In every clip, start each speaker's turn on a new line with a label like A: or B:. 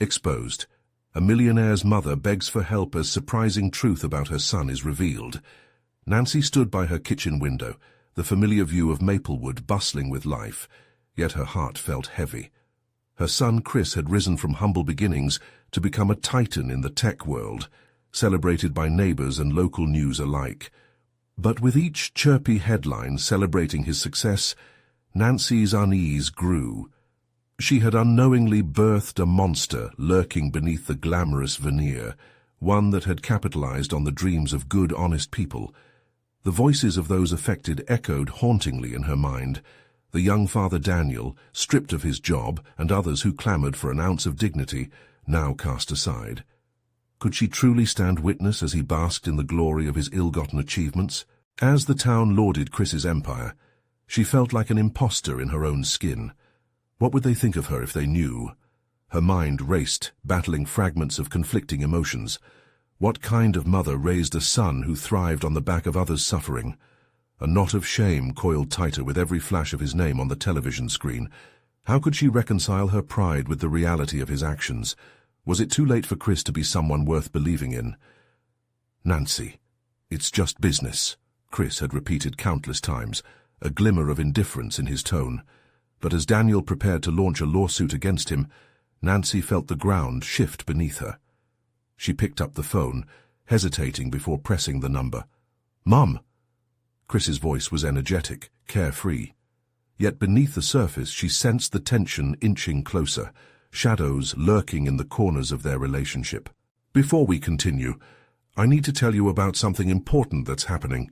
A: Exposed. A millionaire's mother begs for help as surprising truth about her son is revealed. Nancy stood by her kitchen window, the familiar view of Maplewood bustling with life, yet her heart felt heavy. Her son Chris had risen from humble beginnings to become a titan in the tech world, celebrated by neighbors and local news alike. But with each chirpy headline celebrating his success, Nancy's unease grew. She had unknowingly birthed a monster lurking beneath the glamorous veneer, one that had capitalized on the dreams of good, honest people. The voices of those affected echoed hauntingly in her mind. The young father Daniel, stripped of his job, and others who clamored for an ounce of dignity, now cast aside. Could she truly stand witness as he basked in the glory of his ill-gotten achievements? As the town lauded Chris's empire, she felt like an imposter in her own skin. What would they think of her if they knew? Her mind raced, battling fragments of conflicting emotions. What kind of mother raised a son who thrived on the back of others' suffering? A knot of shame coiled tighter with every flash of his name on the television screen. How could she reconcile her pride with the reality of his actions? Was it too late for Chris to be someone worth believing in? Nancy, it's just business, Chris had repeated countless times, a glimmer of indifference in his tone. But as Daniel prepared to launch a lawsuit against him, Nancy felt the ground shift beneath her. She picked up the phone, hesitating before pressing the number. "Mum!" Chris's voice was energetic, carefree. Yet beneath the surface she sensed the tension inching closer, shadows lurking in the corners of their relationship. "Before we continue, I need to tell you about something important that's happening.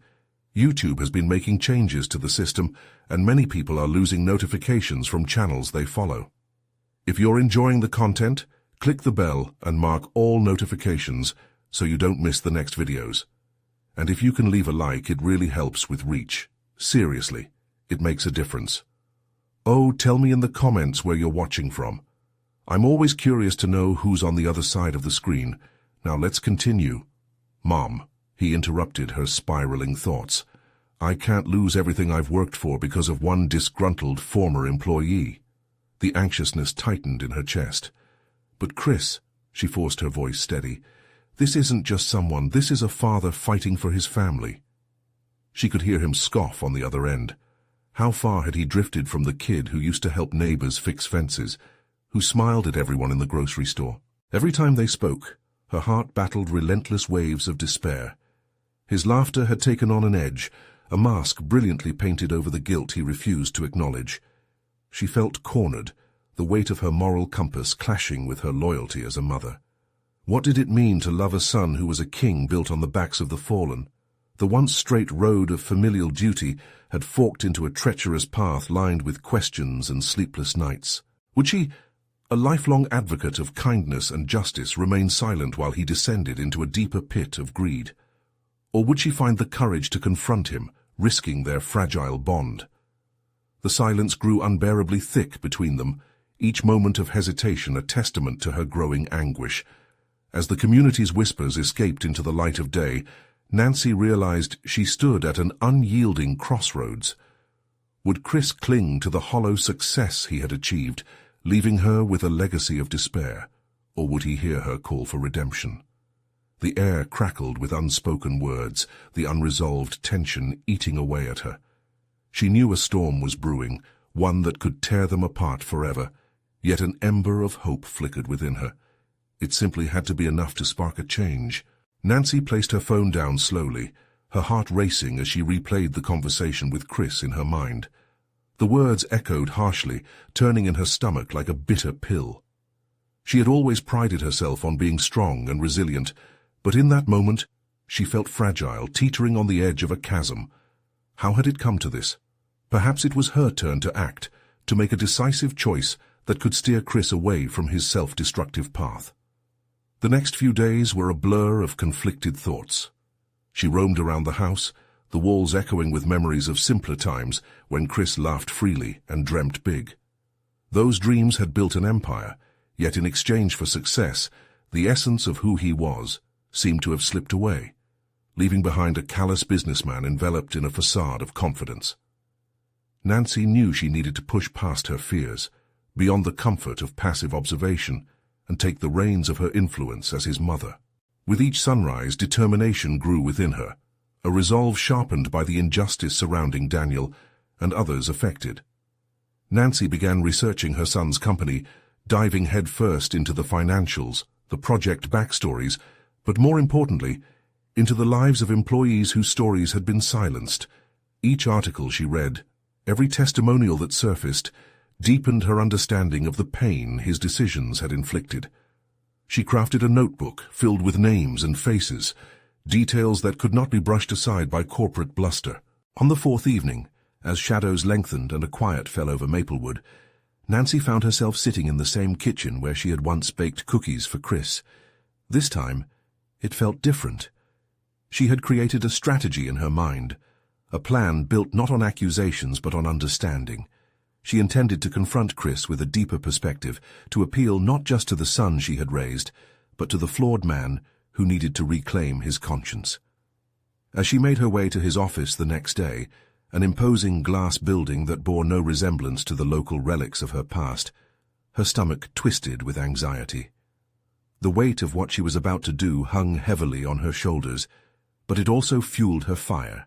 A: YouTube has been making changes to the system, and many people are losing notifications from channels they follow. If you're enjoying the content, click the bell and mark all notifications so you don't miss the next videos. And if you can leave a like, it really helps with reach. Seriously, it makes a difference. Oh, tell me in the comments where you're watching from. I'm always curious to know who's on the other side of the screen. Now let's continue." "Mom," he interrupted her spiraling thoughts. "I can't lose everything I've worked for because of one disgruntled former employee." The anxiousness tightened in her chest. "But Chris," she forced her voice steady, "this isn't just someone, this is a father fighting for his family." She could hear him scoff on the other end. How far had he drifted from the kid who used to help neighbors fix fences, who smiled at everyone in the grocery store? Every time they spoke, her heart battled relentless waves of despair. His laughter had taken on an edge, a mask brilliantly painted over the guilt he refused to acknowledge. She felt cornered, the weight of her moral compass clashing with her loyalty as a mother. What did it mean to love a son who was a king built on the backs of the fallen? The once straight road of familial duty had forked into a treacherous path lined with questions and sleepless nights. Would she, a lifelong advocate of kindness and justice, remain silent while he descended into a deeper pit of greed? Or would she find the courage to confront him, risking their fragile bond? The silence grew unbearably thick between them, each moment of hesitation a testament to her growing anguish. As the community's whispers escaped into the light of day, Nancy realized she stood at an unyielding crossroads. Would Chris cling to the hollow success he had achieved, leaving her with a legacy of despair, or would he hear her call for redemption? The air crackled with unspoken words, the unresolved tension eating away at her. She knew a storm was brewing, one that could tear them apart forever, yet an ember of hope flickered within her. It simply had to be enough to spark a change. Nancy placed her phone down slowly, her heart racing as she replayed the conversation with Chris in her mind. The words echoed harshly, turning in her stomach like a bitter pill. She had always prided herself on being strong and resilient, but in that moment, she felt fragile, teetering on the edge of a chasm. How had it come to this? Perhaps it was her turn to act, to make a decisive choice that could steer Chris away from his self-destructive path. The next few days were a blur of conflicted thoughts. She roamed around the house, the walls echoing with memories of simpler times when Chris laughed freely and dreamt big. Those dreams had built an empire, yet in exchange for success, the essence of who he was seemed to have slipped away, leaving behind a callous businessman enveloped in a facade of confidence. Nancy knew she needed to push past her fears, beyond the comfort of passive observation, and take the reins of her influence as his mother. With each sunrise, determination grew within her, a resolve sharpened by the injustice surrounding Daniel and others affected. Nancy began researching her son's company, diving headfirst into the financials, the project backstories, but more importantly, into the lives of employees whose stories had been silenced. Each article she read, every testimonial that surfaced, deepened her understanding of the pain his decisions had inflicted. She crafted a notebook filled with names and faces, details that could not be brushed aside by corporate bluster. On the fourth evening, as shadows lengthened and a quiet fell over Maplewood, Nancy found herself sitting in the same kitchen where she had once baked cookies for Chris. This time, it felt different. She had created a strategy in her mind, a plan built not on accusations but on understanding. She intended to confront Chris with a deeper perspective, to appeal not just to the son she had raised, but to the flawed man who needed to reclaim his conscience. As she made her way to his office the next day, an imposing glass building that bore no resemblance to the local relics of her past, her stomach twisted with anxiety. The weight of what she was about to do hung heavily on her shoulders, but it also fueled her fire.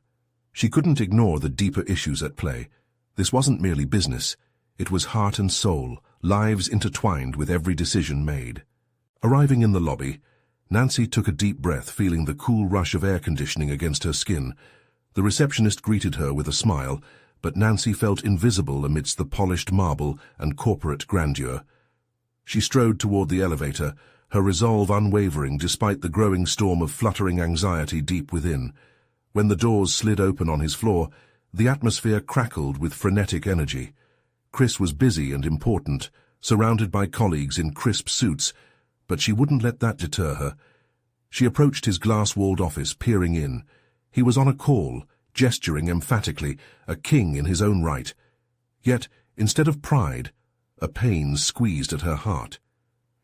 A: She couldn't ignore the deeper issues at play. This wasn't merely business. It was heart and soul, lives intertwined with every decision made. Arriving in the lobby, Nancy took a deep breath, feeling the cool rush of air conditioning against her skin. The receptionist greeted her with a smile, but Nancy felt invisible amidst the polished marble and corporate grandeur. She strode toward the elevator, her resolve unwavering despite the growing storm of fluttering anxiety deep within. When the doors slid open on his floor, the atmosphere crackled with frenetic energy. Chris was busy and important, surrounded by colleagues in crisp suits, but she wouldn't let that deter her. She approached his glass-walled office, peering in. He was on a call, gesturing emphatically, a king in his own right. Yet, instead of pride, a pain squeezed at her heart.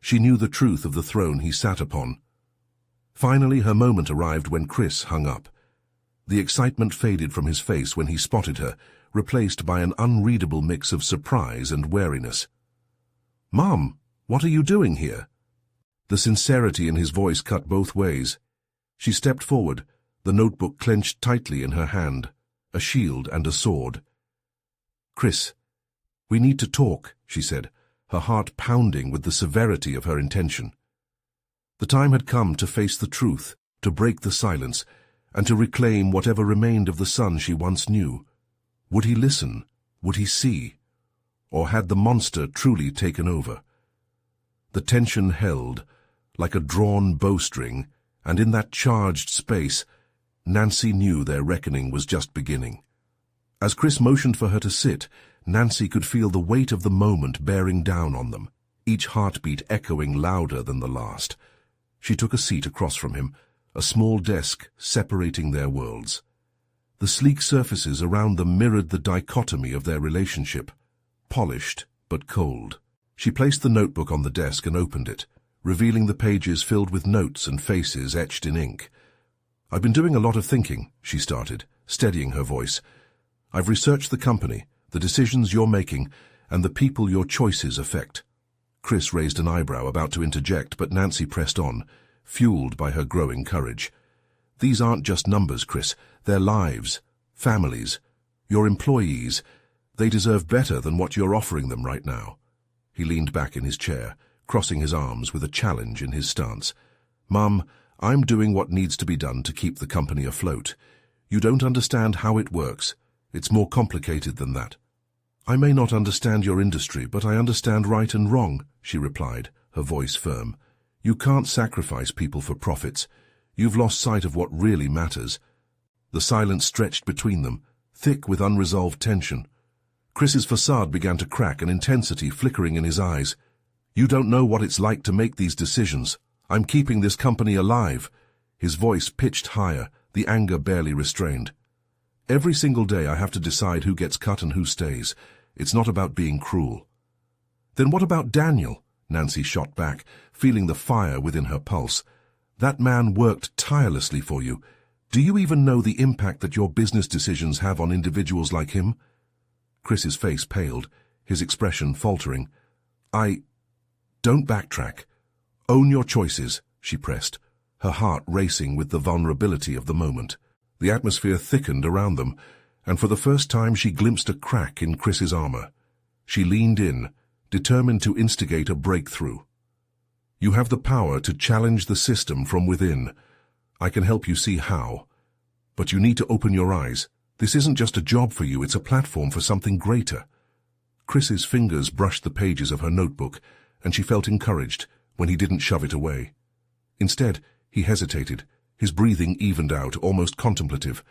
A: She knew the truth of the throne he sat upon. Finally, her moment arrived when Chris hung up. The excitement faded from his face when he spotted her, replaced by an unreadable mix of surprise and wariness. "Mom, what are you doing here?" The sincerity in his voice cut both ways. She stepped forward, the notebook clenched tightly in her hand, a shield and a sword. "Chris, we need to talk," she said, her heart pounding with the severity of her intention. The time had come to face the truth, to break the silence, and to reclaim whatever remained of the son she once knew. Would he listen? Would he see? Or had the monster truly taken over? The tension held, like a drawn bowstring, and in that charged space, Nancy knew their reckoning was just beginning. As Chris motioned for her to sit, Nancy could feel the weight of the moment bearing down on them, each heartbeat echoing louder than the last. She took a seat across from him, a small desk separating their worlds. The sleek surfaces around them mirrored the dichotomy of their relationship, polished but cold. She placed the notebook on the desk and opened it, revealing the pages filled with notes and faces etched in ink. "I've been doing a lot of thinking," she started, steadying her voice. "I've researched the company, the decisions you're making, and the people your choices affect." Chris raised an eyebrow, about to interject, but Nancy pressed on, fueled by her growing courage. "These aren't just numbers, Chris. They're lives, families, your employees. They deserve better than what you're offering them right now." He leaned back in his chair, crossing his arms with a challenge in his stance. "Mum, I'm doing what needs to be done to keep the company afloat. You don't understand how it works. It's more complicated than that." "I may not understand your industry, but I understand right and wrong," she replied, her voice firm. "You can't sacrifice people for profits. You've lost sight of what really matters." The silence stretched between them, thick with unresolved tension. Chris's facade began to crack, an intensity flickering in his eyes. "You don't know what it's like to make these decisions. I'm keeping this company alive." His voice pitched higher, the anger barely restrained. "Every single day I have to decide who gets cut and who stays. It's not about being cruel." "Then what about Daniel?" Nancy shot back, feeling the fire within her pulse. "That man worked tirelessly for you. Do you even know the impact that your business decisions have on individuals like him?" Chris's face paled, his expression faltering. "Don't backtrack. Own your choices, she pressed, her heart racing with the vulnerability of the moment. The atmosphere thickened around them, and for the first time she glimpsed a crack in Chris's armor. She leaned in, determined to instigate a breakthrough. You have the power to challenge the system from within. I can help you see how. But you need to open your eyes. This isn't just a job for you, it's a platform for something greater. Chris's fingers brushed the pages of her notebook, and she felt encouraged when he didn't shove it away. Instead, he hesitated, his breathing evened out, almost contemplative.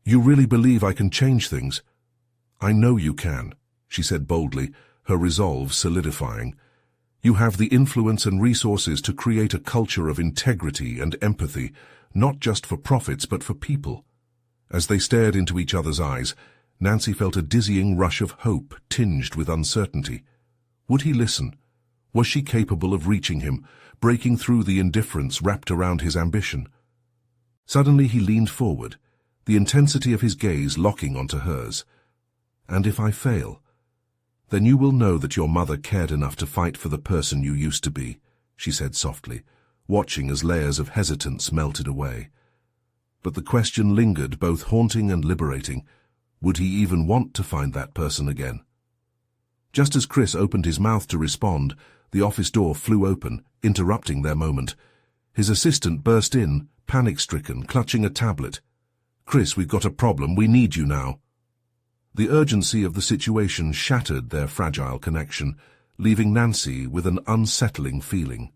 A: You really believe I can change things? I know you can, she said boldly, her resolve solidifying. You have the influence and resources to create a culture of integrity and empathy, not just for profits but for people. As they stared into each other's eyes, Nancy felt a dizzying rush of hope tinged with uncertainty. Would he listen? Was she capable of reaching him, breaking through the indifference wrapped around his ambition? Suddenly he leaned forward, the intensity of his gaze locking onto hers. And if I fail, then you will know that your mother cared enough to fight for the person you used to be, she said softly, watching as layers of hesitance melted away. But the question lingered, both haunting and liberating. Would he even want to find that person again? Just as Chris opened his mouth to respond, the office door flew open, interrupting their moment. His assistant burst in, panic-stricken, clutching a tablet. Chris, we've got a problem. We need you now. The urgency of the situation shattered their fragile connection, leaving Nancy with an unsettling feeling.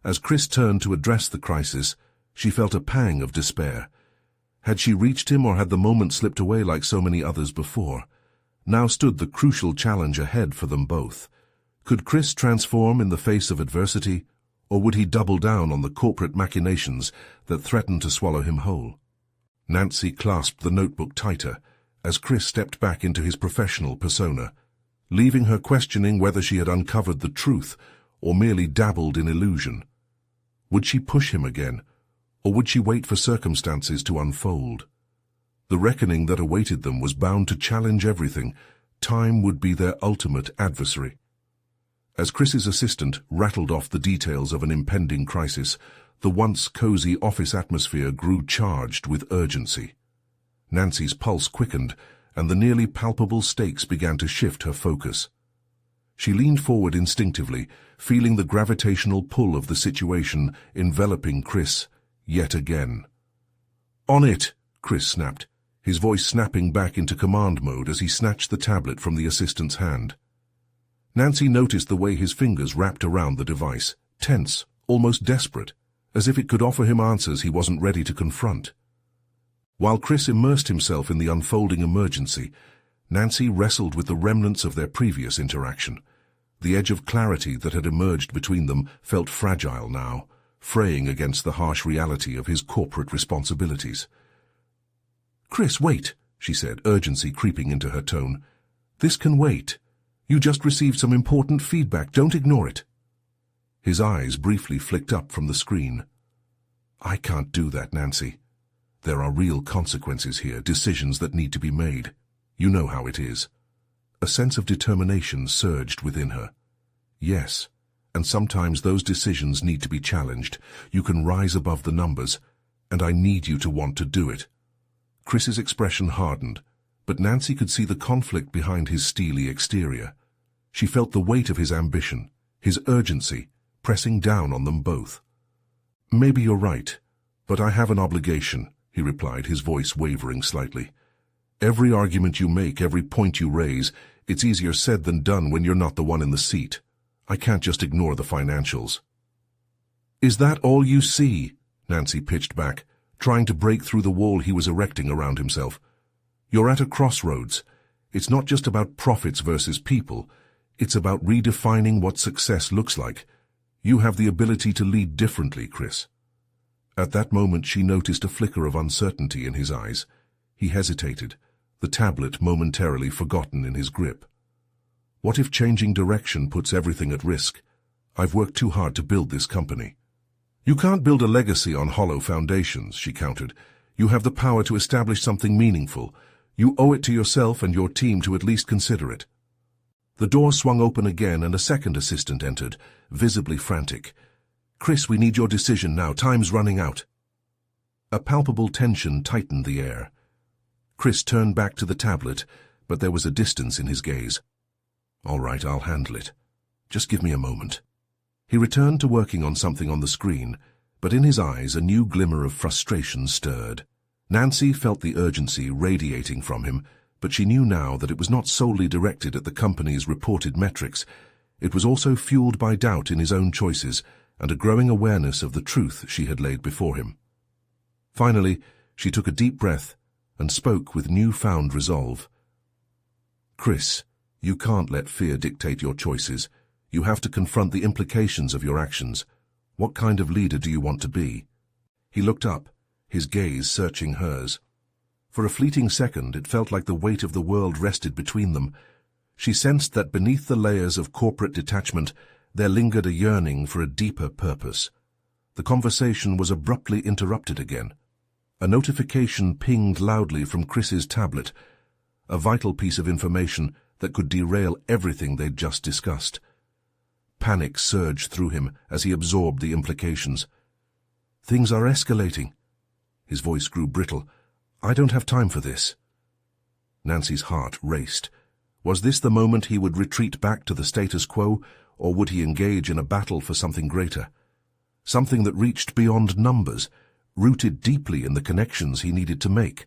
A: As Chris turned to address the crisis, she felt a pang of despair. Had she reached him, or had the moment slipped away like so many others before? Now stood the crucial challenge ahead for them both. Could Chris transform in the face of adversity, or would he double down on the corporate machinations that threatened to swallow him whole? Nancy clasped the notebook tighter as Chris stepped back into his professional persona, leaving her questioning whether she had uncovered the truth or merely dabbled in illusion. Would she push him again, or would she wait for circumstances to unfold? The reckoning that awaited them was bound to challenge everything. Time would be their ultimate adversary. As Chris's assistant rattled off the details of an impending crisis, the once cozy office atmosphere grew charged with urgency. Nancy's pulse quickened, and the nearly palpable stakes began to shift her focus. She leaned forward instinctively, feeling the gravitational pull of the situation enveloping Chris yet again. "On it!" Chris snapped, his voice snapping back into command mode as he snatched the tablet from the assistant's hand. Nancy noticed the way his fingers wrapped around the device, tense, almost desperate, as if it could offer him answers he wasn't ready to confront. While Chris immersed himself in the unfolding emergency, Nancy wrestled with the remnants of their previous interaction. The edge of clarity that had emerged between them felt fragile now, fraying against the harsh reality of his corporate responsibilities. "Chris, wait," she said, urgency creeping into her tone. "This can wait. You just received some important feedback. Don't ignore it." His eyes briefly flicked up from the screen. "I can't do that, Nancy. There are real consequences here, decisions that need to be made. You know how it is." A sense of determination surged within her. "Yes, and sometimes those decisions need to be challenged. You can rise above the numbers, and I need you to want to do it." Chris's expression hardened, but Nancy could see the conflict behind his steely exterior. She felt the weight of his ambition, his urgency, pressing down on them both. "Maybe you're right, but I have an obligation," he replied, his voice wavering slightly. "Every argument you make, every point you raise, it's easier said than done when you're not the one in the seat. I can't just ignore the financials." "Is that all you see?" Nancy pitched back, trying to break through the wall he was erecting around himself. "You're at a crossroads. It's not just about profits versus people. It's about redefining what success looks like. You have the ability to lead differently, Chris." At that moment she noticed a flicker of uncertainty in his eyes. He hesitated, the tablet momentarily forgotten in his grip. "What if changing direction puts everything at risk? I've worked too hard to build this company." "You can't build a legacy on hollow foundations," she countered. "You have the power to establish something meaningful. You owe it to yourself and your team to at least consider it." The door swung open again and a second assistant entered, visibly frantic. "Chris, we need your decision now. Time's running out." A palpable tension tightened the air. Chris turned back to the tablet, but there was a distance in his gaze. "All right, I'll handle it. Just give me a moment." He returned to working on something on the screen, but in his eyes a new glimmer of frustration stirred. Nancy felt the urgency radiating from him, but she knew now that it was not solely directed at the company's reported metrics. It was also fueled by doubt in his own choices and a growing awareness of the truth she had laid before him. Finally, she took a deep breath and spoke with newfound resolve. "Chris, you can't let fear dictate your choices. You have to confront the implications of your actions. What kind of leader do you want to be?" He looked up, his gaze searching hers. For a fleeting second, it felt like the weight of the world rested between them. She sensed that beneath the layers of corporate detachment, there lingered a yearning for a deeper purpose. The conversation was abruptly interrupted again. A notification pinged loudly from Chris's tablet, a vital piece of information that could derail everything they'd just discussed. Panic surged through him as he absorbed the implications. "Things are escalating." His voice grew brittle. "I don't have time for this." Nancy's heart raced. Was this the moment he would retreat back to the status quo, or would he engage in a battle for something greater? Something that reached beyond numbers, rooted deeply in the connections he needed to make.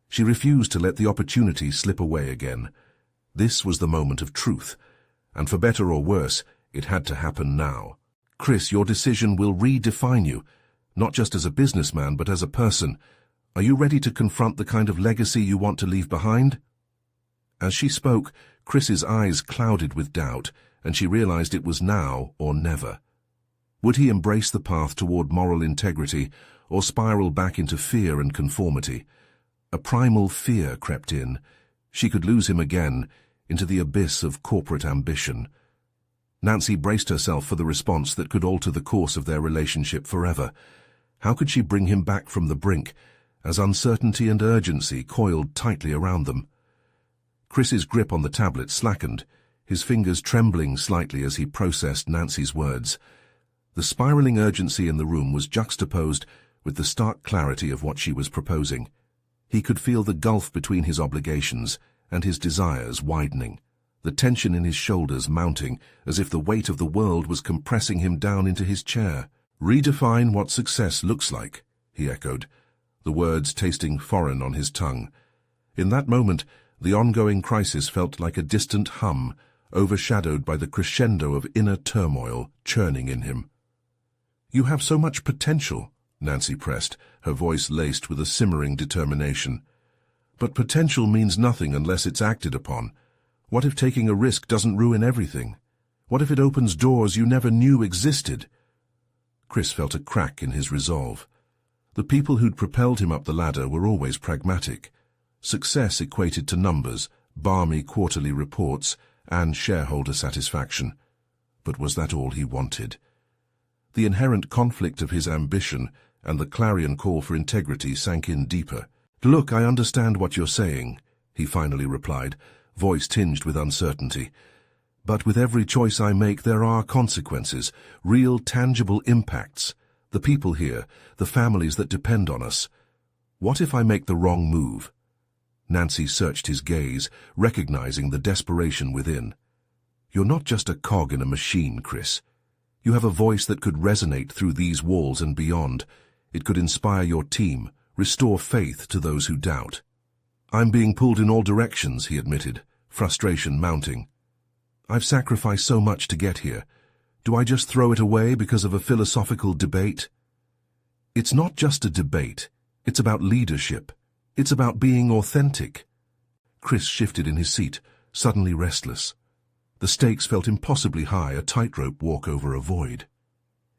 A: She refused to let the opportunity slip away again. This was the moment of truth, and for better or worse, it had to happen now. "Chris, your decision will redefine you, not just as a businessman, but as a person. Are you ready to confront the kind of legacy you want to leave behind?" As she spoke, Chris's eyes clouded with doubt, and she realized it was now or never. Would he embrace the path toward moral integrity, or spiral back into fear and conformity? A primal fear crept in. She could lose him again, into the abyss of corporate ambition. Nancy braced herself for the response that could alter the course of their relationship forever. How could she bring him back from the brink, as uncertainty and urgency coiled tightly around them? Chris's grip on the tablet slackened, his fingers trembling slightly as he processed Nancy's words. The spiraling urgency in the room was juxtaposed with the stark clarity of what she was proposing. He could feel the gulf between his obligations and his desires widening, the tension in his shoulders mounting as if the weight of the world was compressing him down into his chair. "Redefine what success looks like," he echoed, the words tasting foreign on his tongue. In that moment, the ongoing crisis felt like a distant hum, overshadowed by the crescendo of inner turmoil churning in him. "You have so much potential," Nancy pressed, her voice laced with a simmering determination. "But potential means nothing unless it's acted upon. What if taking a risk doesn't ruin everything? What if it opens doors you never knew existed?" Chris felt a crack in his resolve. The people who'd propelled him up the ladder were always pragmatic. Success equated to numbers, balmy quarterly reports, and shareholder satisfaction. But was that all he wanted? The inherent conflict of his ambition and the clarion call for integrity sank in deeper. "Look, I understand what you're saying," he finally replied, voice tinged with uncertainty. "But with every choice I make, there are consequences, real, tangible impacts. The people here, the families that depend on us. What if I make the wrong move?" Nancy searched his gaze, recognizing the desperation within. "You're not just a cog in a machine, Chris. You have a voice that could resonate through these walls and beyond. It could inspire your team, restore faith to those who doubt." "I'm being pulled in all directions," he admitted, frustration mounting. "I've sacrificed so much to get here. Do I just throw it away because of a philosophical debate?" "It's not just a debate. It's about leadership. It's about being authentic." Chris shifted in his seat, suddenly restless. The stakes felt impossibly high, a tightrope walk over a void.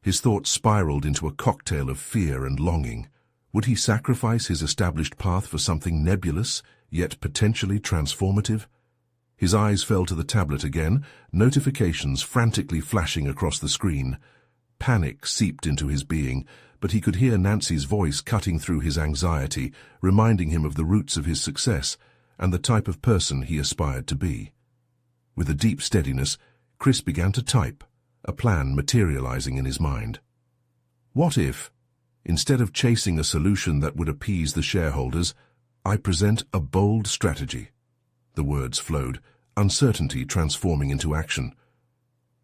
A: His thoughts spiraled into a cocktail of fear and longing. Would he sacrifice his established path for something nebulous, yet potentially transformative? His eyes fell to the tablet again, notifications frantically flashing across the screen. Panic seeped into his being, but he could hear Nancy's voice cutting through his anxiety, reminding him of the roots of his success and the type of person he aspired to be. With a deep steadiness, Chris began to type, a plan materializing in his mind. What if, instead of chasing a solution that would appease the shareholders, I present a bold strategy? The words flowed, uncertainty transforming into action.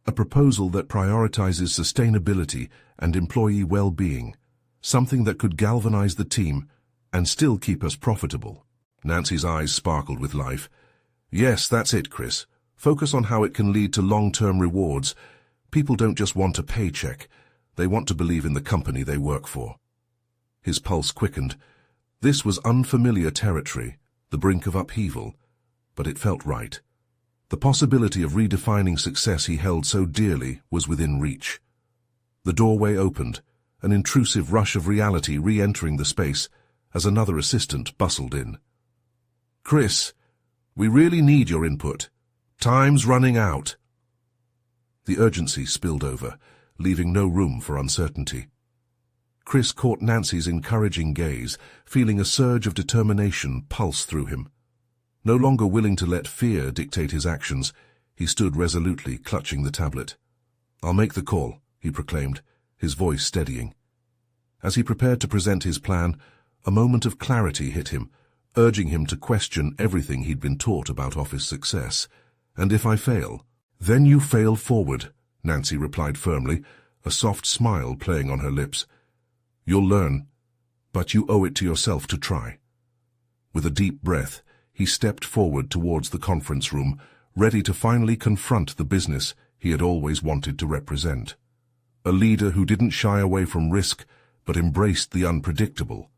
A: A proposal that prioritizes sustainability and employee well-being, something that could galvanize the team and still keep us profitable. Nancy's eyes sparkled with life. Yes, that's it, Chris. Focus on how it can lead to long-term rewards. People don't just want a paycheck. They want to believe in the company they work for. His pulse quickened. This was unfamiliar territory, the brink of upheaval, but it felt right. The possibility of redefining success he held so dearly was within reach. The doorway opened, an intrusive rush of reality re-entering the space as another assistant bustled in. Chris, we really need your input. Time's running out. The urgency spilled over, leaving no room for uncertainty. Chris caught Nancy's encouraging gaze, feeling a surge of determination pulse through him. No longer willing to let fear dictate his actions, he stood resolutely clutching the tablet. I'll make the call, he proclaimed, his voice steadying. As he prepared to present his plan, a moment of clarity hit him, urging him to question everything he'd been taught about office success. And if I fail, then you fail forward, Nancy replied firmly, a soft smile playing on her lips. You'll learn, but you owe it to yourself to try. With a deep breath, he stepped forward towards the conference room, ready to finally confront the business he had always wanted to represent. A leader who didn't shy away from risk, but embraced the unpredictable.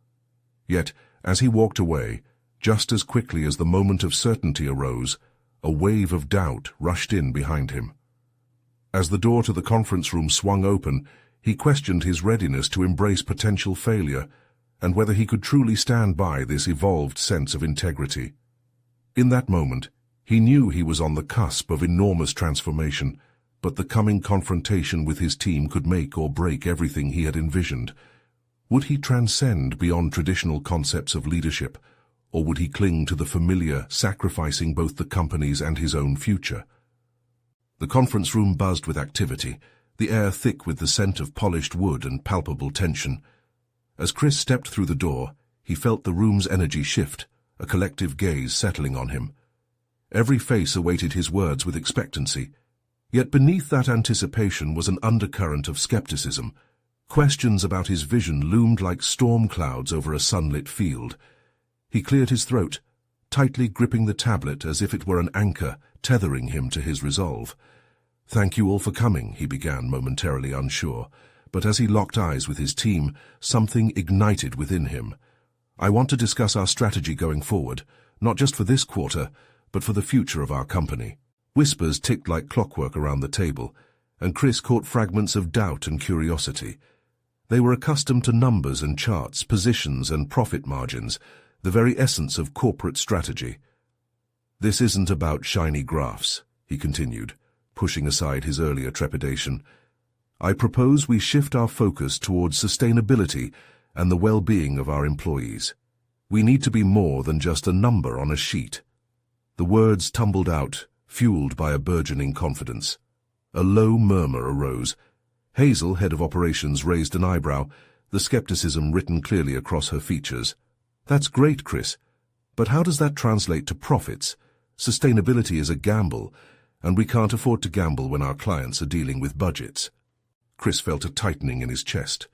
A: Yet, as he walked away, just as quickly as the moment of certainty arose, a wave of doubt rushed in behind him. As the door to the conference room swung open, he questioned his readiness to embrace potential failure, and whether he could truly stand by this evolved sense of integrity. In that moment, he knew he was on the cusp of enormous transformation, but the coming confrontation with his team could make or break everything he had envisioned. Would he transcend beyond traditional concepts of leadership, or would he cling to the familiar, sacrificing both the company's and his own future? The conference room buzzed with activity, the air thick with the scent of polished wood and palpable tension. As Chris stepped through the door, he felt the room's energy shift, a collective gaze settling on him. Every face awaited his words with expectancy, yet beneath that anticipation was an undercurrent of skepticism. Questions about his vision loomed like storm clouds over a sunlit field. He cleared his throat, tightly gripping the tablet as if it were an anchor, tethering him to his resolve. Thank you all for coming, he began, momentarily unsure, but as he locked eyes with his team, something ignited within him. I want to discuss our strategy going forward, not just for this quarter, but for the future of our company. Whispers ticked like clockwork around the table, and Chris caught fragments of doubt and curiosity. They were accustomed to numbers and charts, positions and profit margins, the very essence of corporate strategy. This isn't about shiny graphs, he continued, pushing aside his earlier trepidation. I propose we shift our focus towards sustainability and the well-being of our employees. We need to be more than just a number on a sheet. The words tumbled out, fueled by a burgeoning confidence. A low murmur arose. Hazel, head of operations, raised an eyebrow, the skepticism written clearly across her features. That's great, Chris, but how does that translate to profits? Sustainability is a gamble, and we can't afford to gamble when our clients are dealing with budgets. Chris felt a tightening in his chest.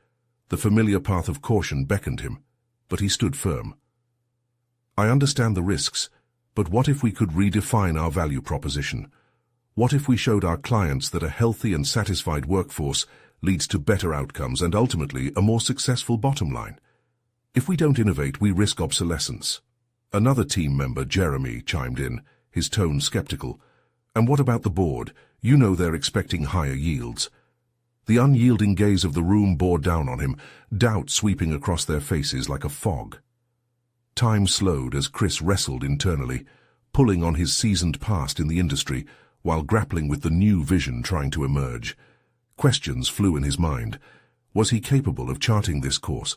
A: The familiar path of caution beckoned him, but he stood firm. I understand the risks, but what if we could redefine our value proposition? What if we showed our clients that a healthy and satisfied workforce leads to better outcomes and ultimately a more successful bottom line? If we don't innovate, we risk obsolescence. Another team member, Jeremy, chimed in, his tone skeptical. And what about the board? You know they're expecting higher yields. The unyielding gaze of the room bore down on him, doubt sweeping across their faces like a fog. Time slowed as Chris wrestled internally, pulling on his seasoned past in the industry while grappling with the new vision trying to emerge. Questions flew in his mind. Was he capable of charting this course?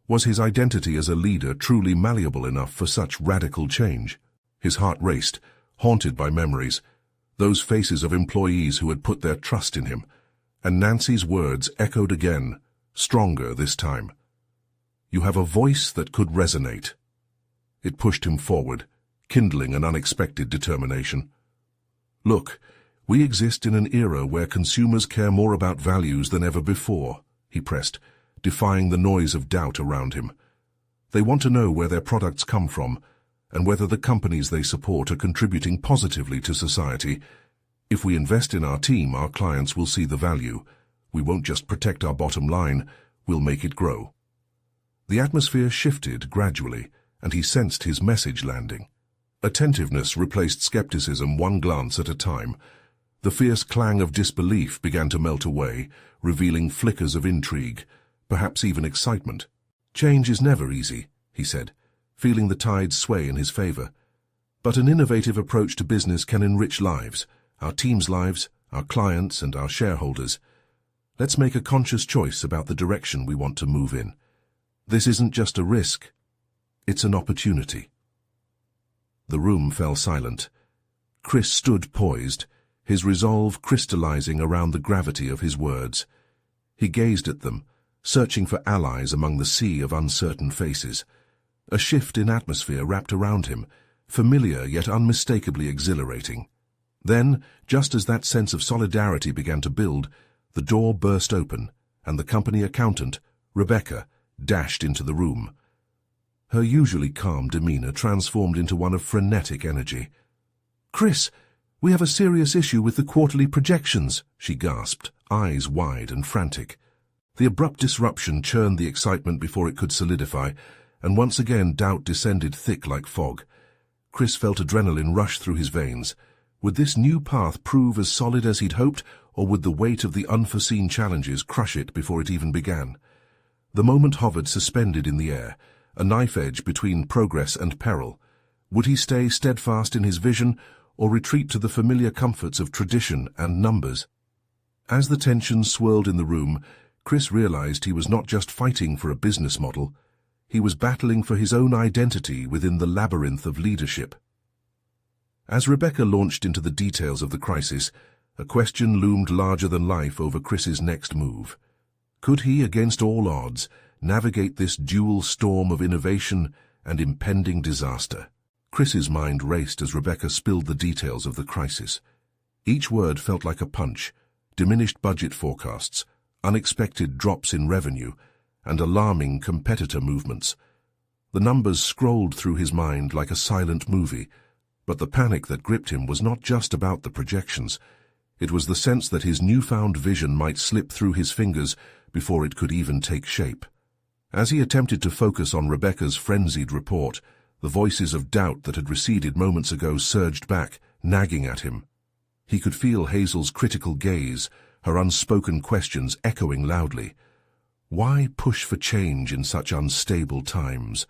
A: Was his identity as a leader truly malleable enough for such radical change? His heart raced, haunted by memories, those faces of employees who had put their trust in him. And Nancy's words echoed again, stronger this time. You have a voice that could resonate. It pushed him forward, kindling an unexpected determination. Look, we exist in an era where consumers care more about values than ever before, he pressed, defying the noise of doubt around him. They want to know where their products come from and whether the companies they support are contributing positively to society. If we invest in our team, our clients will see the value. We won't just protect our bottom line, we'll make it grow. The atmosphere shifted gradually, and he sensed his message landing. Attentiveness replaced skepticism one glance at a time. The fierce clang of disbelief began to melt away, revealing flickers of intrigue, perhaps even excitement. Change is never easy, he said, feeling the tides sway in his favor. But an innovative approach to business can enrich lives, our team's lives, our clients, and our shareholders. Let's make a conscious choice about the direction we want to move in. This isn't just a risk, it's an opportunity. The room fell silent. Chris stood poised, his resolve crystallizing around the gravity of his words. He gazed at them, searching for allies among the sea of uncertain faces. A shift in atmosphere wrapped around him, familiar yet unmistakably exhilarating. Then, just as that sense of solidarity began to build, the door burst open, and the company accountant, Rebecca, dashed into the room. Her usually calm demeanor transformed into one of frenetic energy. "Chris, we have a serious issue with the quarterly projections," she gasped, eyes wide and frantic. The abrupt disruption churned the excitement before it could solidify, and once again doubt descended thick like fog. Chris felt adrenaline rush through his veins. Would this new path prove as solid as he'd hoped, or would the weight of the unforeseen challenges crush it before it even began? The moment hovered suspended in the air, a knife edge between progress and peril. Would he stay steadfast in his vision, or retreat to the familiar comforts of tradition and numbers? As the tension swirled in the room, Chris realized he was not just fighting for a business model. He was battling for his own identity within the labyrinth of leadership. As Rebecca launched into the details of the crisis, a question loomed larger than life over Chris's next move. Could he, against all odds, navigate this dual storm of innovation and impending disaster? Chris's mind raced as Rebecca spilled the details of the crisis. Each word felt like a punch: diminished budget forecasts, unexpected drops in revenue, and alarming competitor movements. The numbers scrolled through his mind like a silent movie, but the panic that gripped him was not just about the projections. It was the sense that his newfound vision might slip through his fingers before it could even take shape. As he attempted to focus on Rebecca's frenzied report, the voices of doubt that had receded moments ago surged back, nagging at him. He could feel Hazel's critical gaze, her unspoken questions echoing loudly. Why push for change in such unstable times?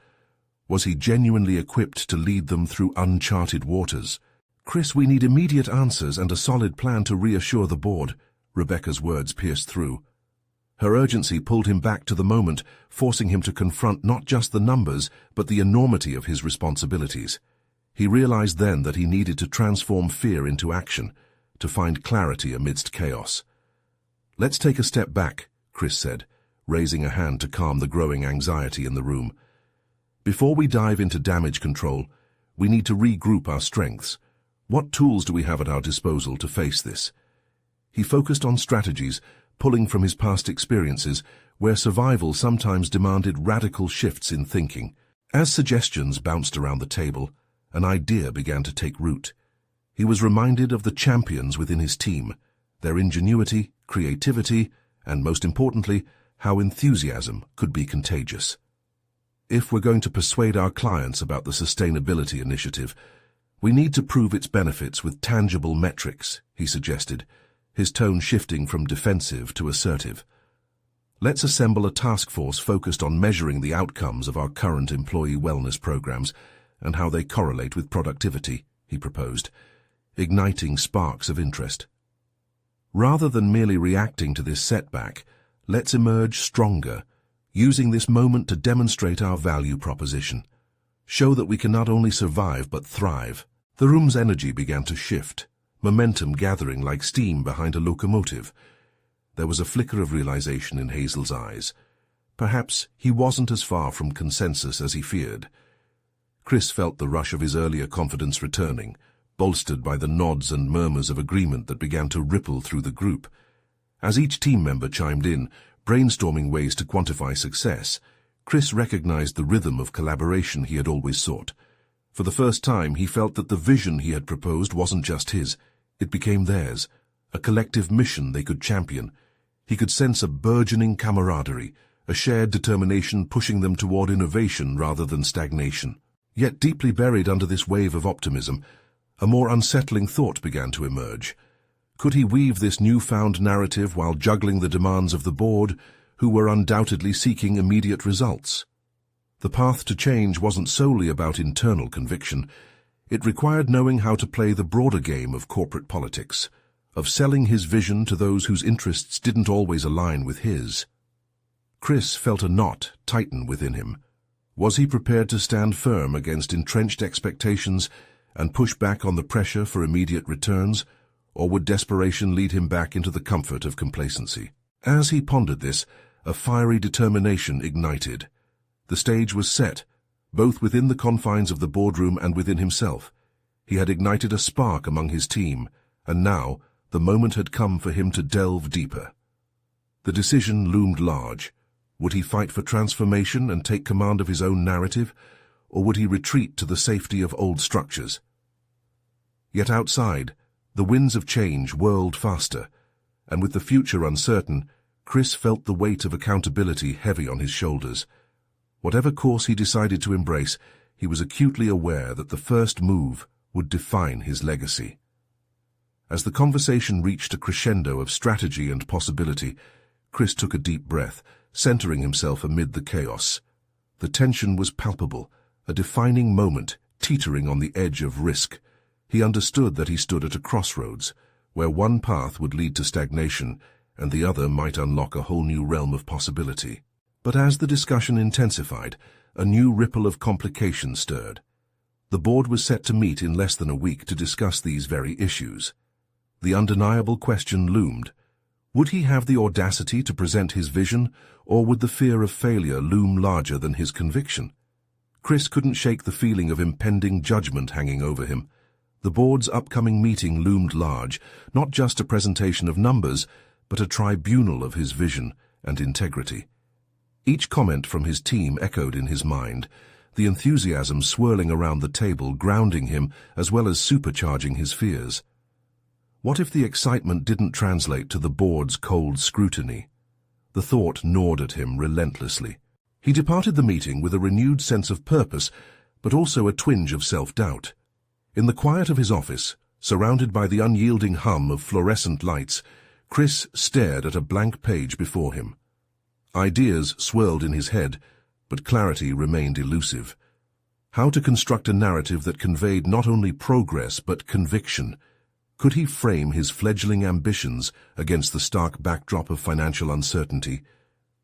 A: Was he genuinely equipped to lead them through uncharted waters? "Chris, we need immediate answers and a solid plan to reassure the board," Rebecca's words pierced through. Her urgency pulled him back to the moment, forcing him to confront not just the numbers, but the enormity of his responsibilities. He realized then that he needed to transform fear into action, to find clarity amidst chaos. "Let's take a step back," Chris said, raising a hand to calm the growing anxiety in the room. "Before we dive into damage control, we need to regroup our strengths. What tools do we have at our disposal to face this?" He focused on strategies, pulling from his past experiences, where survival sometimes demanded radical shifts in thinking. As suggestions bounced around the table, an idea began to take root. He was reminded of the champions within his team, their ingenuity, creativity, and most importantly, how enthusiasm could be contagious. "If we're going to persuade our clients about the sustainability initiative, we need to prove its benefits with tangible metrics," he suggested, his tone shifting from defensive to assertive. "Let's assemble a task force focused on measuring the outcomes of our current employee wellness programs and how they correlate with productivity," he proposed, igniting sparks of interest. "Rather than merely reacting to this setback, let's emerge stronger, using this moment to demonstrate our value proposition. Show that we can not only survive but thrive." The room's energy began to shift, momentum gathering like steam behind a locomotive. There was a flicker of realization in Hazel's eyes. Perhaps he wasn't as far from consensus as he feared. Chris felt the rush of his earlier confidence returning, bolstered by the nods and murmurs of agreement that began to ripple through the group. As each team member chimed in, brainstorming ways to quantify success, Chris recognized the rhythm of collaboration he had always sought. For the first time, he felt that the vision he had proposed wasn't just his. It became theirs, a collective mission they could champion. He could sense a burgeoning camaraderie, a shared determination pushing them toward innovation rather than stagnation. Yet deeply buried under this wave of optimism, a more unsettling thought began to emerge. Could he weave this newfound narrative while juggling the demands of the board, who were undoubtedly seeking immediate results? The path to change wasn't solely about internal conviction. It required knowing how to play the broader game of corporate politics, of selling his vision to those whose interests didn't always align with his. Chris felt a knot tighten within him. Was he prepared to stand firm against entrenched expectations and push back on the pressure for immediate returns, or would desperation lead him back into the comfort of complacency? As he pondered this, a fiery determination ignited. The stage was set, both within the confines of the boardroom and within himself. He had ignited a spark among his team, and now the moment had come for him to delve deeper. The decision loomed large. Would he fight for transformation and take command of his own narrative, or would he retreat to the safety of old structures? Yet outside, the winds of change whirled faster, and with the future uncertain, Chris felt the weight of accountability heavy on his shoulders. Whatever course he decided to embrace, he was acutely aware that the first move would define his legacy. As the conversation reached a crescendo of strategy and possibility, Chris took a deep breath, centering himself amid the chaos. The tension was palpable, a defining moment teetering on the edge of risk. He understood that he stood at a crossroads, where one path would lead to stagnation and the other might unlock a whole new realm of possibility. But as the discussion intensified, a new ripple of complication stirred. The board was set to meet in less than a week to discuss these very issues. The undeniable question loomed. Would he have the audacity to present his vision, or would the fear of failure loom larger than his conviction? Chris couldn't shake the feeling of impending judgment hanging over him. The board's upcoming meeting loomed large, not just a presentation of numbers, but a tribunal of his vision and integrity. Each comment from his team echoed in his mind, the enthusiasm swirling around the table, grounding him as well as supercharging his fears. What if the excitement didn't translate to the board's cold scrutiny? The thought gnawed at him relentlessly. He departed the meeting with a renewed sense of purpose, but also a twinge of self-doubt. In the quiet of his office, surrounded by the unyielding hum of fluorescent lights, Chris stared at a blank page before him. Ideas swirled in his head, but clarity remained elusive. How to construct a narrative that conveyed not only progress but conviction? Could he frame his fledgling ambitions against the stark backdrop of financial uncertainty?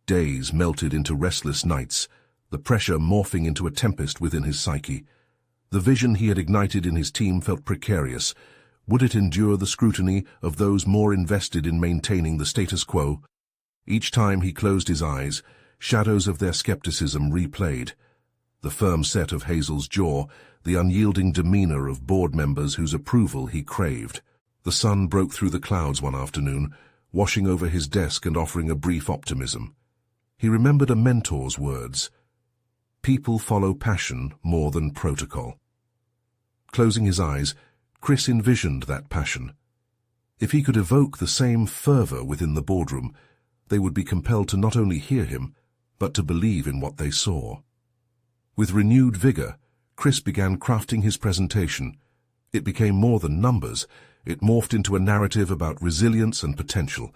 A: Days melted into restless nights, the pressure morphing into a tempest within his psyche. The vision he had ignited in his team felt precarious. Would it endure the scrutiny of those more invested in maintaining the status quo? Each time he closed his eyes, shadows of their skepticism replayed. The firm set of Hazel's jaw, the unyielding demeanor of board members whose approval he craved. The sun broke through the clouds one afternoon, washing over his desk and offering a brief optimism. He remembered a mentor's words, "People follow passion more than protocol." Closing his eyes, Chris envisioned that passion. If he could evoke the same fervor within the boardroom, they would be compelled to not only hear him, but to believe in what they saw. With renewed vigor, Chris began crafting his presentation. It became more than numbers. It morphed into a narrative about resilience and potential.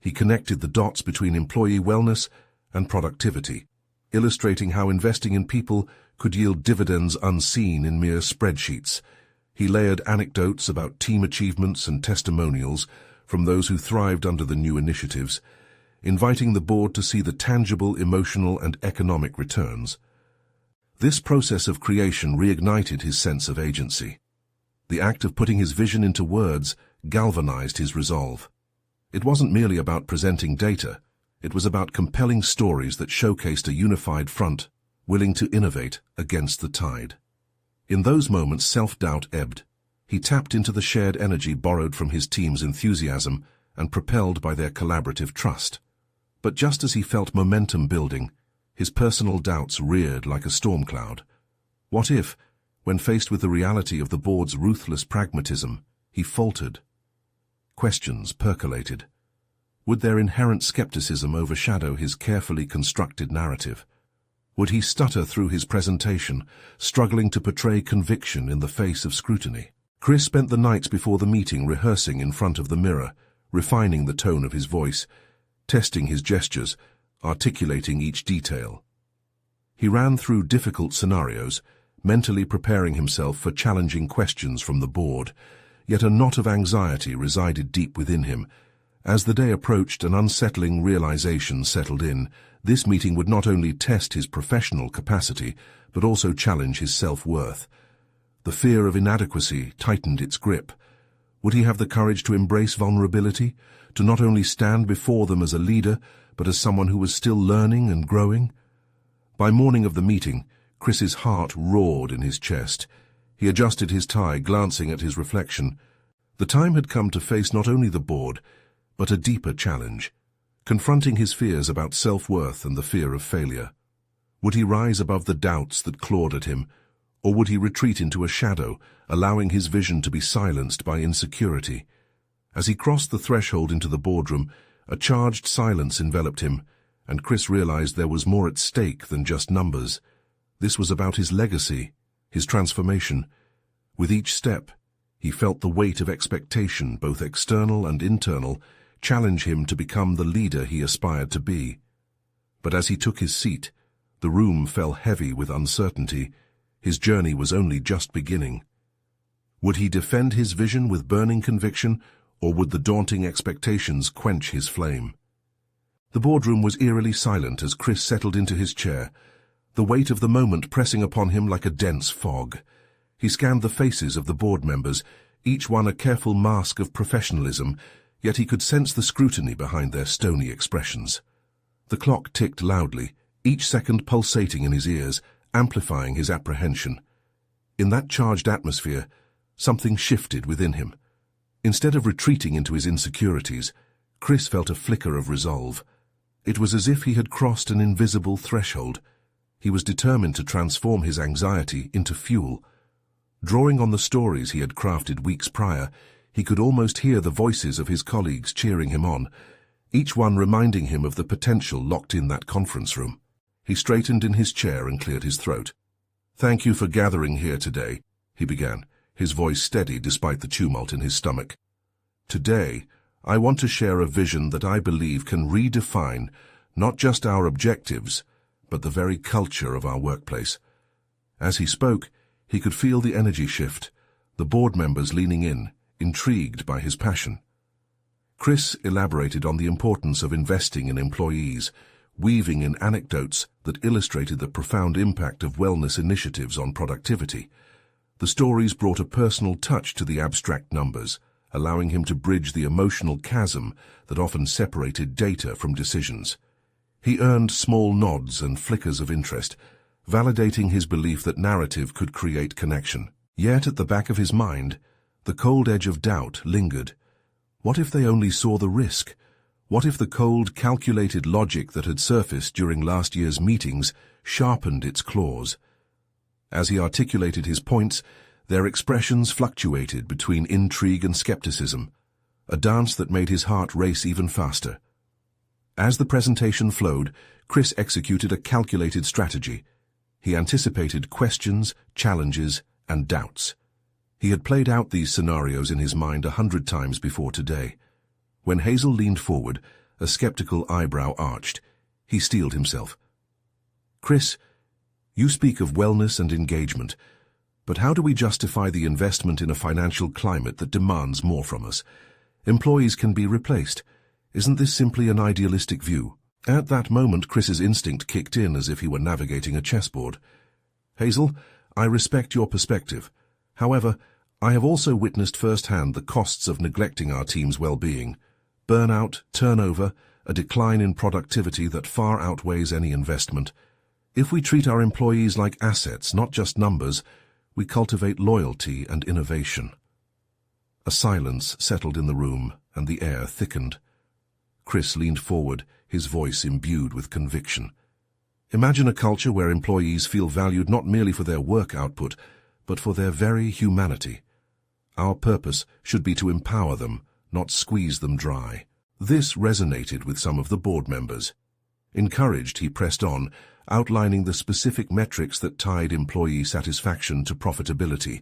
A: He connected the dots between employee wellness and productivity, illustrating how investing in people could yield dividends unseen in mere spreadsheets. He layered anecdotes about team achievements and testimonials from those who thrived under the new initiatives, inviting the board to see the tangible emotional and economic returns. This process of creation reignited his sense of agency. The act of putting his vision into words galvanized his resolve. It wasn't merely about presenting data. It was about compelling stories that showcased a unified front, willing to innovate against the tide. In those moments, self-doubt ebbed. He tapped into the shared energy borrowed from his team's enthusiasm and propelled by their collaborative trust. But just as he felt momentum building, his personal doubts reared like a storm cloud. What if, when faced with the reality of the board's ruthless pragmatism, he faltered? Questions percolated. Would their inherent skepticism overshadow his carefully constructed narrative? Would he stutter through his presentation, struggling to portray conviction in the face of scrutiny? Chris spent the nights before the meeting rehearsing in front of the mirror, refining the tone of his voice, testing his gestures, articulating each detail. He ran through difficult scenarios, mentally preparing himself for challenging questions from the board, yet a knot of anxiety resided deep within him. As the day approached, an unsettling realization settled in. This meeting would not only test his professional capacity, but also challenge his self-worth. The fear of inadequacy tightened its grip. Would he have the courage to embrace vulnerability, to not only stand before them as a leader, but as someone who was still learning and growing? By morning of the meeting, Chris's heart roared in his chest. He adjusted his tie, glancing at his reflection. The time had come to face not only the board, but a deeper challenge, confronting his fears about self-worth and the fear of failure. Would he rise above the doubts that clawed at him, or would he retreat into a shadow, allowing his vision to be silenced by insecurity? As he crossed the threshold into the boardroom, a charged silence enveloped him, and Chris realized there was more at stake than just numbers. This was about his legacy, his transformation. With each step, he felt the weight of expectation, both external and internal, challenge him to become the leader he aspired to be. But as he took his seat, the room fell heavy with uncertainty. His journey was only just beginning. Would he defend his vision with burning conviction, or would the daunting expectations quench his flame? The boardroom was eerily silent as Chris settled into his chair, the weight of the moment pressing upon him like a dense fog. He scanned the faces of the board members, each one a careful mask of professionalism, yet he could sense the scrutiny behind their stony expressions. The clock ticked loudly, each second pulsating in his ears, amplifying his apprehension. In that charged atmosphere, something shifted within him. Instead of retreating into his insecurities, Chris felt a flicker of resolve. It was as if he had crossed an invisible threshold. He was determined to transform his anxiety into fuel. Drawing on the stories he had crafted weeks prior, he could almost hear the voices of his colleagues cheering him on, each one reminding him of the potential locked in that conference room. He straightened in his chair and cleared his throat. "Thank you for gathering here today," he began, his voice steady despite the tumult in his stomach. "Today, I want to share a vision that I believe can redefine not just our objectives, but the very culture of our workplace." As he spoke, he could feel the energy shift, the board members leaning in, intrigued by his passion. Chris elaborated on the importance of investing in employees, weaving in anecdotes that illustrated the profound impact of wellness initiatives on productivity. The stories brought a personal touch to the abstract numbers, allowing him to bridge the emotional chasm that often separated data from decisions. He earned small nods and flickers of interest, validating his belief that narrative could create connection. Yet at the back of his mind, the cold edge of doubt lingered. What if they only saw the risk? What if the cold, calculated logic that had surfaced during last year's meetings sharpened its claws? As he articulated his points, their expressions fluctuated between intrigue and skepticism, a dance that made his heart race even faster. As the presentation flowed, Chris executed a calculated strategy. He anticipated questions, challenges, and doubts. He had played out these scenarios in his mind 100 times before today. When Hazel leaned forward, a skeptical eyebrow arched. He steeled himself. "Chris, you speak of wellness and engagement, but how do we justify the investment in a financial climate that demands more from us? Employees can be replaced. Isn't this simply an idealistic view?" At that moment, Chris's instinct kicked in as if he were navigating a chessboard. "Hazel, I respect your perspective. However, I have also witnessed firsthand the costs of neglecting our team's well-being. burnout, turnover, a decline in productivity that far outweighs any investment. If we treat our employees like assets, not just numbers, we cultivate loyalty and innovation. A silence settled in the room, and the air thickened. Chris leaned forward, his voice imbued with conviction. Imagine a culture where employees feel valued not merely for their work output, but for their very humanity. Our purpose should be to empower them, not squeeze them dry. This resonated with some of the board members. Encouraged, he pressed on, outlining the specific metrics that tied employee satisfaction to profitability,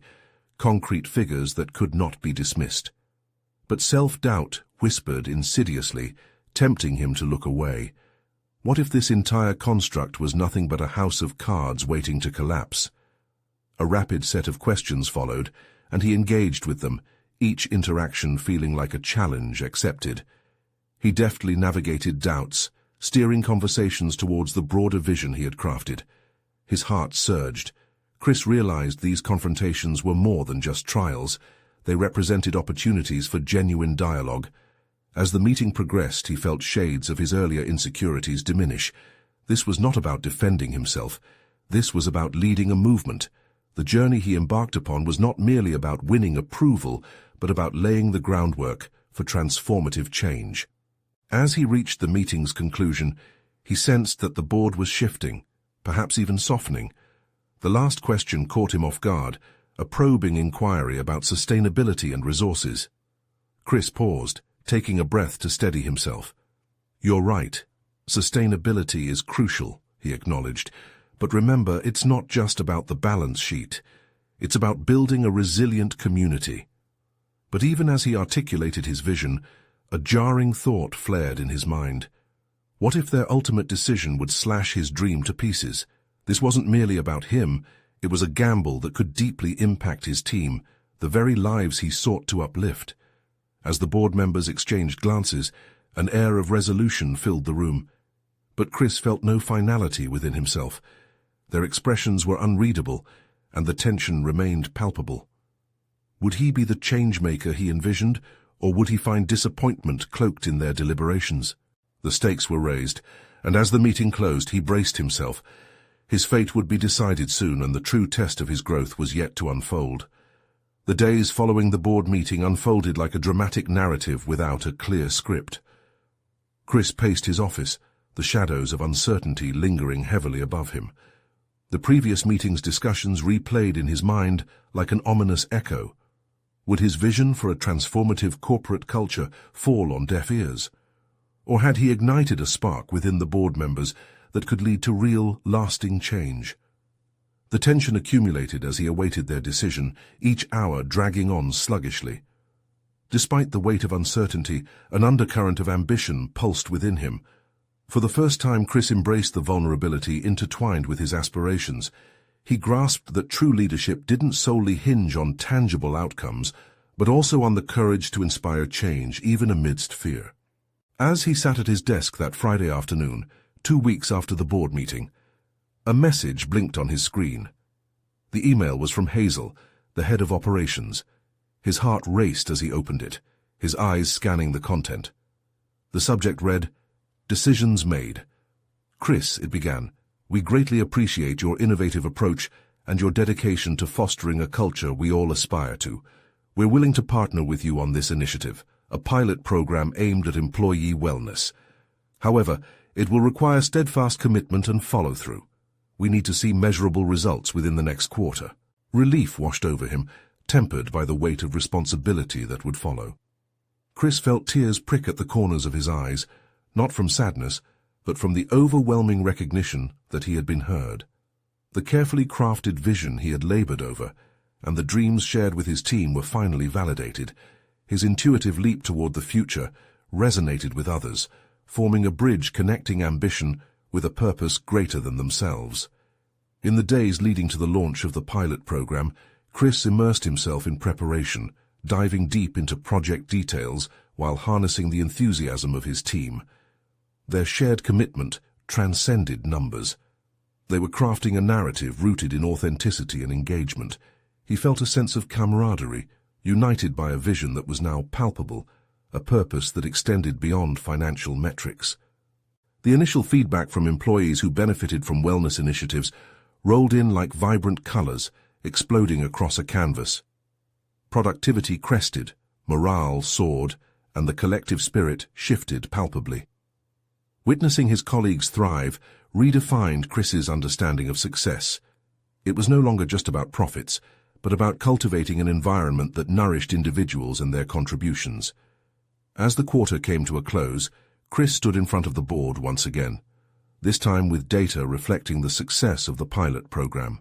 A: concrete figures that could not be dismissed. But self-doubt whispered insidiously, tempting him to look away. What if this entire construct was nothing but a house of cards waiting to collapse? A rapid set of questions followed, and he engaged with them, each interaction feeling like a challenge accepted. He deftly navigated doubts, steering conversations towards the broader vision he had crafted. His heart surged. Chris realized these confrontations were more than just trials. They represented opportunities for genuine dialogue. As the meeting progressed, he felt shades of his earlier insecurities diminish. This was not about defending himself. This was about leading a movement. The journey he embarked upon was not merely about winning approval, but about laying the groundwork for transformative change. As he reached the meeting's conclusion, he sensed that the board was shifting, perhaps even softening. The last question caught him off guard, a probing inquiry about sustainability and resources. Chris paused, taking a breath to steady himself. "You're right. Sustainability is crucial," he acknowledged. "But remember, it's not just about the balance sheet. It's about building a resilient community." But even as he articulated his vision, a jarring thought flared in his mind. What if their ultimate decision would slash his dream to pieces? This wasn't merely about him, it was a gamble that could deeply impact his team, the very lives he sought to uplift. As the board members exchanged glances, an air of resolution filled the room. But Chris felt no finality within himself. Their expressions were unreadable, and the tension remained palpable. Would he be the change-maker he envisioned, or would he find disappointment cloaked in their deliberations? The stakes were raised, and as the meeting closed, he braced himself. His fate would be decided soon, and the true test of his growth was yet to unfold. The days following the board meeting unfolded like a dramatic narrative without a clear script. Chris paced his office, the shadows of uncertainty lingering heavily above him. The previous meeting's discussions replayed in his mind like an ominous echo. Would his vision for a transformative corporate culture fall on deaf ears? Or had he ignited a spark within the board members that could lead to real, lasting change? The tension accumulated as he awaited their decision, each hour dragging on sluggishly. Despite the weight of uncertainty, an undercurrent of ambition pulsed within him. For the first time, Chris embraced the vulnerability intertwined with his aspirations. He grasped that true leadership didn't solely hinge on tangible outcomes, but also on the courage to inspire change, even amidst fear. As he sat at his desk that Friday afternoon, 2 weeks after the board meeting, a message blinked on his screen. The email was from Hazel, the head of operations. His heart raced as he opened it, his eyes scanning the content. The subject read, "Decisions made. Chris," it began, "we greatly appreciate your innovative approach and your dedication to fostering a culture we all aspire to. We're willing to partner with you on this initiative, a pilot program aimed at employee wellness. However, it will require steadfast commitment and follow-through. We need to see measurable results within the next quarter." Relief washed over him, tempered by the weight of responsibility that would follow. Chris felt tears prick at the corners of his eyes, not from sadness, but from the overwhelming recognition that he had been heard. The carefully crafted vision he had labored over, and the dreams shared with his team were finally validated. His intuitive leap toward the future resonated with others, forming a bridge connecting ambition with a purpose greater than themselves. In the days leading to the launch of the pilot program, Chris immersed himself in preparation, diving deep into project details while harnessing the enthusiasm of his team. Their shared commitment transcended numbers. They were crafting a narrative rooted in authenticity and engagement. He felt a sense of camaraderie, united by a vision that was now palpable, a purpose that extended beyond financial metrics. The initial feedback from employees who benefited from wellness initiatives rolled in like vibrant colors, exploding across a canvas. Productivity crested, morale soared, and the collective spirit shifted palpably. Witnessing his colleagues thrive redefined Chris's understanding of success. It was no longer just about profits, but about cultivating an environment that nourished individuals and their contributions. As the quarter came to a close, Chris stood in front of the board once again, this time with data reflecting the success of the pilot program.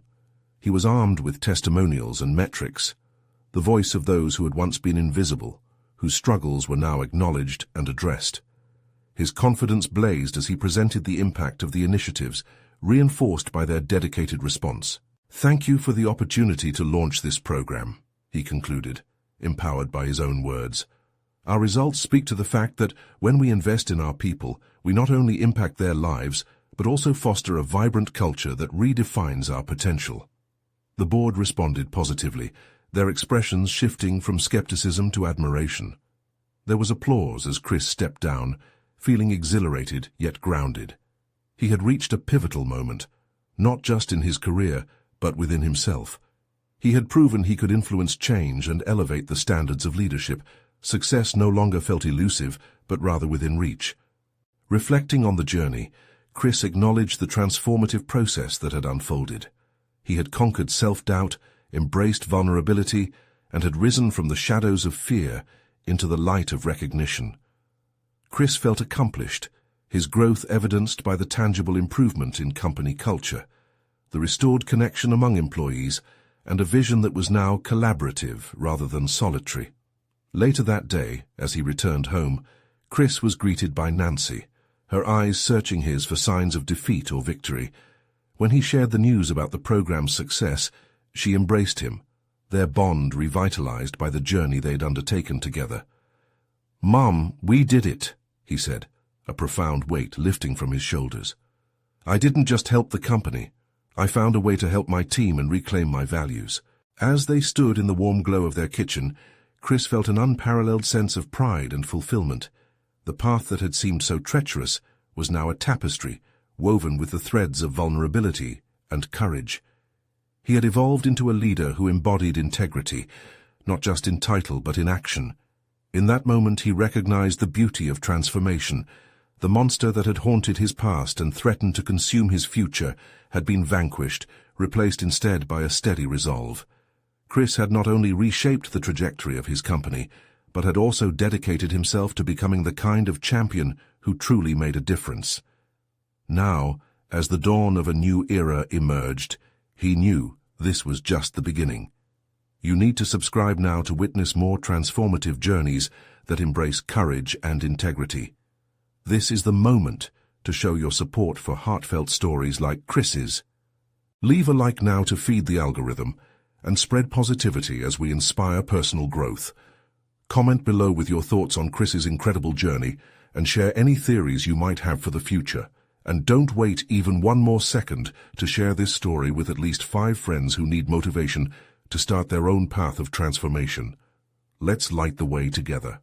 A: He was armed with testimonials and metrics, the voice of those who had once been invisible, whose struggles were now acknowledged and addressed. His confidence blazed as he presented the impact of the initiatives, reinforced by their dedicated response. "Thank you for the opportunity to launch this program," he concluded, empowered by his own words. "Our results speak to the fact that when we invest in our people, we not only impact their lives, but also foster a vibrant culture that redefines our potential." The board responded positively, their expressions shifting from skepticism to admiration. There was applause as Chris stepped down, feeling exhilarated yet grounded. He had reached a pivotal moment, not just in his career, but within himself. He had proven he could influence change and elevate the standards of leadership. Success no longer felt elusive, but rather within reach. Reflecting on the journey, Chris acknowledged the transformative process that had unfolded. He had conquered self-doubt, embraced vulnerability, and had risen from the shadows of fear into the light of recognition. Chris felt accomplished, his growth evidenced by the tangible improvement in company culture, the restored connection among employees, and a vision that was now collaborative rather than solitary. Later that day, as he returned home, Chris was greeted by Nancy, her eyes searching his for signs of defeat or victory. When he shared the news about the program's success, she embraced him, their bond revitalized by the journey they'd undertaken together. "Mom, we did it," he said, a profound weight lifting from his shoulders. "I didn't just help the company. I found a way to help my team and reclaim my values." As they stood in the warm glow of their kitchen, Chris felt an unparalleled sense of pride and fulfillment. The path that had seemed so treacherous was now a tapestry, woven with the threads of vulnerability and courage. He had evolved into a leader who embodied integrity, not just in title but in action. In that moment he recognized the beauty of transformation. The monster that had haunted his past and threatened to consume his future had been vanquished, replaced instead by a steady resolve. Chris had not only reshaped the trajectory of his company, but had also dedicated himself to becoming the kind of champion who truly made a difference. Now, as the dawn of a new era emerged, he knew this was just the beginning. You need to subscribe now to witness more transformative journeys that embrace courage and integrity. This is the moment to show your support for heartfelt stories like Chris's. Leave a like now to feed the algorithm and spread positivity as we inspire personal growth. Comment below with your thoughts on Chris's incredible journey and share any theories you might have for the future. And don't wait even one more second to share this story with at least 5 friends who need motivation to start their own path of transformation. Let's light the way together.